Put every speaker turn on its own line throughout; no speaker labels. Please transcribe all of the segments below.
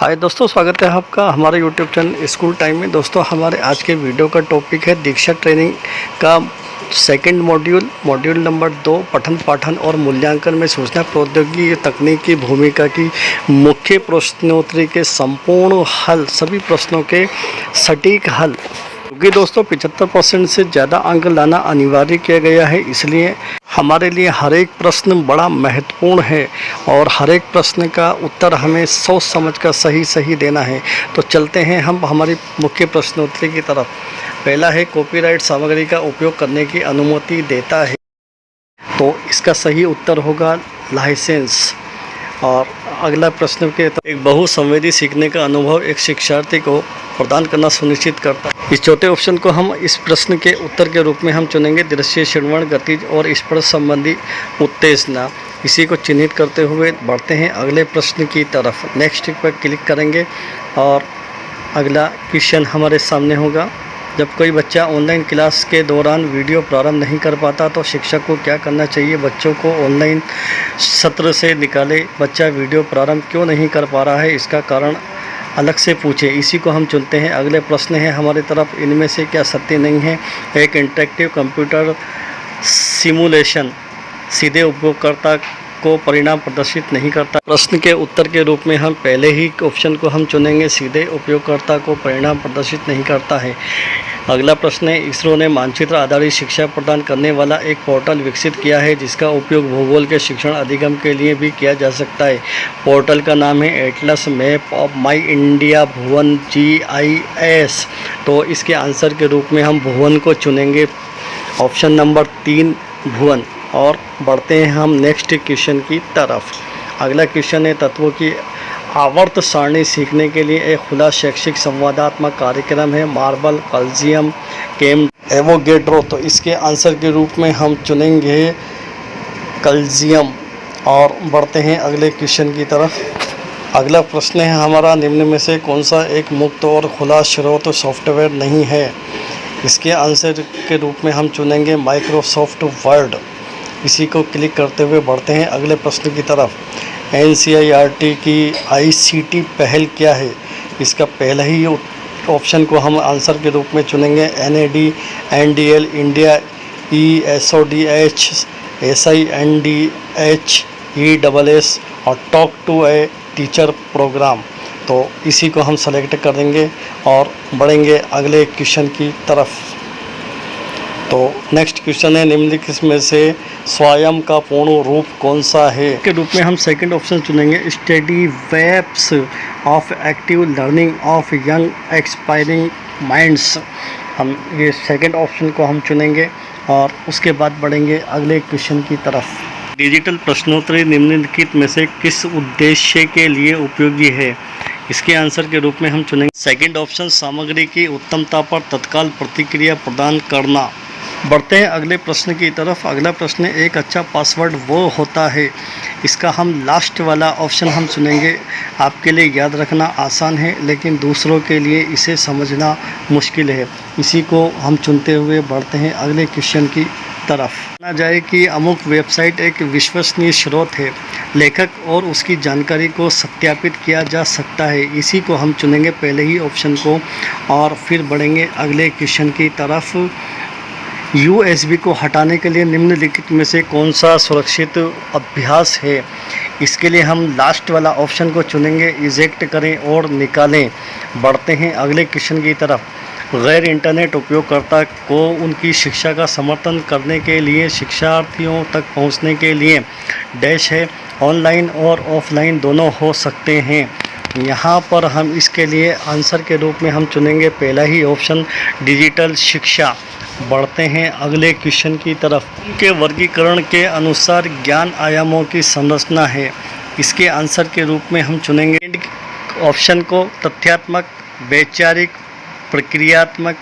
हाय दोस्तों, स्वागत है आपका हमारे यूट्यूब चैनल स्कूल टाइम में। दोस्तों, हमारे आज के वीडियो का टॉपिक है दीक्षा ट्रेनिंग का सेकंड मॉड्यूल नंबर 2 पठन पाठन और मूल्यांकन में सूचना प्रौद्योगिकी तकनीक की भूमिका की मुख्य प्रश्नोत्तरी के संपूर्ण हल, सभी प्रश्नों के सटीक हल। क्योंकि दोस्तों 75% से ज़्यादा अंक लाना अनिवार्य किया गया है, इसलिए हमारे लिए हर एक प्रश्न बड़ा महत्वपूर्ण है और हर एक प्रश्न का उत्तर हमें सोच समझ कर सही देना है। तो चलते हैं हम हमारी मुख्य प्रश्नोत्तरी की तरफ। पहला है, कॉपीराइट सामग्री का उपयोग करने की अनुमति देता है, तो इसका सही उत्तर होगा लाइसेंस। और अगला प्रश्न के एक बहुसंवेदी सीखने का अनुभव एक शिक्षार्थी को प्रदान करना सुनिश्चित करता है। इस चौथे ऑप्शन को हम इस प्रश्न के उत्तर के रूप में हम चुनेंगे दृश्य, श्रवण, गतिज और स्पर्श संबंधी उत्तेजना। इसी को चिन्हित करते हुए बढ़ते हैं अगले प्रश्न की तरफ। नेक्स्ट पर क्लिक करेंगे और अगला क्वेश्चन हमारे सामने होगा। जब कोई बच्चा ऑनलाइन क्लास के दौरान वीडियो प्रारंभ नहीं कर पाता तो शिक्षक को क्या करना चाहिए? बच्चों को ऑनलाइन सत्र से निकाले। बच्चा वीडियो प्रारंभ क्यों नहीं कर पा रहा है, इसका कारण अलग से पूछे। इसी को हम चुनते हैं। अगले प्रश्न है हमारी तरफ, इनमें से क्या सत्य नहीं है? एक इंटरेक्टिव कंप्यूटर सिमुलेशन सीधे उपयोगकर्ता को परिणाम प्रदर्शित नहीं करता। प्रश्न के उत्तर के रूप में हम पहले ही ऑप्शन को हम चुनेंगे, सीधे उपयोगकर्ता को परिणाम प्रदर्शित नहीं करता है। अगला प्रश्न है, इसरो ने मानचित्र आधारित शिक्षा प्रदान करने वाला एक पोर्टल विकसित किया है जिसका उपयोग भूगोल के शिक्षण अधिगम के लिए भी किया जा सकता है। पोर्टल का नाम है Atlas map of my India Bhuvan GIS। तो इसके आंसर के रूप में हम भुवन को चुनेंगे, ऑप्शन नंबर 3 भुवन। और बढ़ते हैं हम नेक्स्ट क्वेश्चन की तरफ। अगला क्वेश्चन है, तत्वों की आवर्त सारणी सीखने के लिए एक खुला शैक्षिक संवादात्मक कार्यक्रम है मार्बल, कॉल्जियम, केम, एवोगेड्रो। तो इसके आंसर के रूप में हम चुनेंगे कॉल्जियम। और बढ़ते हैं अगले क्वेश्चन की तरफ। अगला प्रश्न है हमारा, निम्न में से कौन सा एक मुक्त और खुला स्रोत सॉफ्टवेयर नहीं है? इसके आंसर के रूप में हम चुनेंगे माइक्रोसॉफ्ट वर्ड। इसी को क्लिक करते हुए बढ़ते हैं अगले प्रश्न की तरफ। NCERT की ICT पहल क्या है? इसका पहला ही ऑप्शन को हम आंसर के रूप में चुनेंगे NAD, NDL, India, ESODH, SINDH, ESS और talk to a teacher program. तो इसी को हम सेलेक्ट कर देंगे और बढ़ेंगे अगले क्वेश्चन की तरफ। तो नेक्स्ट क्वेश्चन है, निम्नलिखित में से स्वयं का पूर्ण रूप कौन सा है? के रूप में हम सेकंड ऑप्शन चुनेंगे, study webs of active learning of young expiring minds. हम ये सेकंड ऑप्शन को हम चुनेंगे और उसके बाद बढ़ेंगे अगले क्वेश्चन की तरफ। डिजिटल प्रश्नोत्तरी निम्नलिखित में से किस उद्देश्य के लिए उपयोगी है? इसके आंसर के रूप में हम चुनेंगे सेकंड ऑप्शन, सामग्री की उत्तमता पर तत्काल प्रतिक्रिया प्रदान करना। बढ़ते हैं अगले प्रश्न की तरफ। अगला प्रश्न है, एक अच्छा पासवर्ड वो होता है। इसका हम लास्ट वाला ऑप्शन हम चुनेंगे। आपके लिए याद रखना आसान है लेकिन दूसरों के लिए इसे समझना मुश्किल है। इसी को हम चुनते हुए बढ़ते हैं अगले क्वेश्चन की तरफ। माना जाए कि अमुक वेबसाइट एक विश्वसनीय स्रोत है, लेखक और उसकी जानकारी को सत्यापित किया जा सकता है। इसी को हम चुनेंगे पहले ही ऑप्शन को और फिर बढ़ेंगे अगले क्वेश्चन की तरफ। USB को हटाने के लिए निम्नलिखित में से कौन सा सुरक्षित अभ्यास है? इसके लिए हम लास्ट वाला ऑप्शन को चुनेंगे, इजेक्ट करें और निकालें। बढ़ते हैं अगले क्वेश्चन की तरफ। गैर इंटरनेट उपयोगकर्ता को उनकी शिक्षा का समर्थन करने के लिए शिक्षार्थियों तक पहुंचने के लिए डैश है, ऑनलाइन और ऑफलाइन दोनों हो सकते हैं। यहाँ पर हम इसके लिए आंसर के रूप में हम चुनेंगे पहला ही ऑप्शन, डिजिटल शिक्षा। बढ़ते हैं अगले क्वेश्चन की तरफ। के वर्गीकरण के अनुसार ज्ञान आयामों की संरचना है। इसके आंसर के रूप में हम चुनेंगे ऑप्शन को, तथ्यात्मक, वैचारिक, प्रक्रियात्मक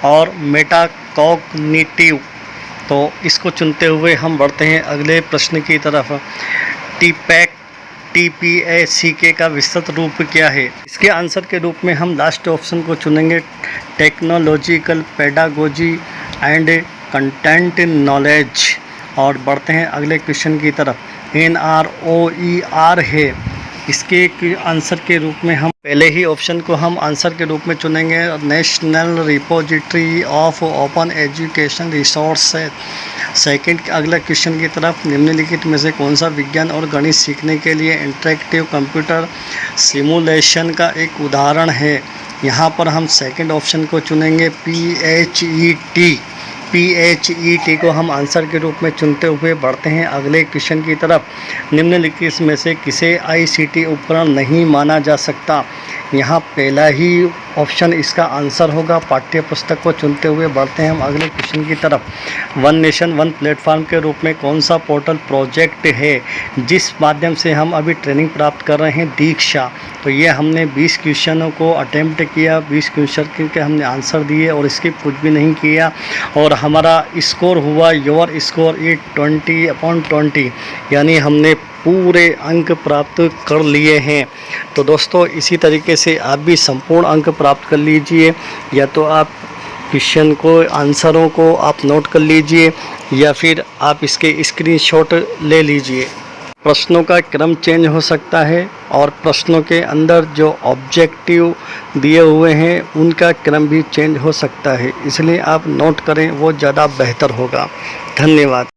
और मेटाकॉग्निटिव। तो इसको चुनते हुए हम बढ़ते हैं अगले प्रश्न की तरफ। TPACK का विस्तृत रूप क्या है? इसके आंसर के रूप में हम लास्ट ऑप्शन को चुनेंगे, technological pedagogy and content knowledge. और बढ़ते हैं अगले क्वेश्चन की तरफ। NROER है इसके आंसर के रूप में हम पहले ही ऑप्शन को हम आंसर के रूप में चुनेंगे, national repository of open education resource. Second अगला क्वेश्चन की तरफ, निम्नलिखित में से कौन सा विज्ञान और गणित सीखने के लिए इंटरेक्टिव कंप्यूटर सिमुलेशन का एक उदाहरण है। यहाँ पर हम सेकंड ऑप्शन को चुनेंगे, PHET को हम आंसर के रूप में चुनते हुए बढ़ते हैं अगले क्वेश्चन की तरफ। निम्नलिखित में से किसे ICT उपकरण नहीं माना जा सकता। यहाँ पहला ही ऑप्शन इसका आंसर होगा। पाठ्य पुस्तक को चुनते हुए बढ़ते हैं हम अगले क्वेश्चन की तरफ। वन नेशन वन प्लेटफॉर्म के रूप में कौन सा पोर्टल प्रोजेक्ट है जिस माध्यम से हम अभी ट्रेनिंग प्राप्त कर रहे हैं, दीक्षा। तो ये हमने 20 क्वेश्चनों को अटेम्प्ट किया, 20 क्वेश्चन के हमने आंसर दिए और स्किप कुछ भी नहीं किया और हमारा स्कोर हुआ, योर स्कोर इज 20/20, यानी हमने पूरे अंक प्राप्त कर लिए हैं। तो दोस्तों इसी तरीके से आप भी संपूर्ण अंक प्राप्त कर लीजिए, या तो आप क्वेश्चन को आंसरों को आप नोट कर लीजिए या फिर आप इसके स्क्रीनशॉट ले लीजिए। प्रश्नों का क्रम चेंज हो सकता है और प्रश्नों के अंदर जो ऑब्जेक्टिव दिए हुए हैं उनका क्रम भी चेंज हो सकता है, इसलिए आप नोट करें, वो ज़्यादा बेहतर होगा। धन्यवाद।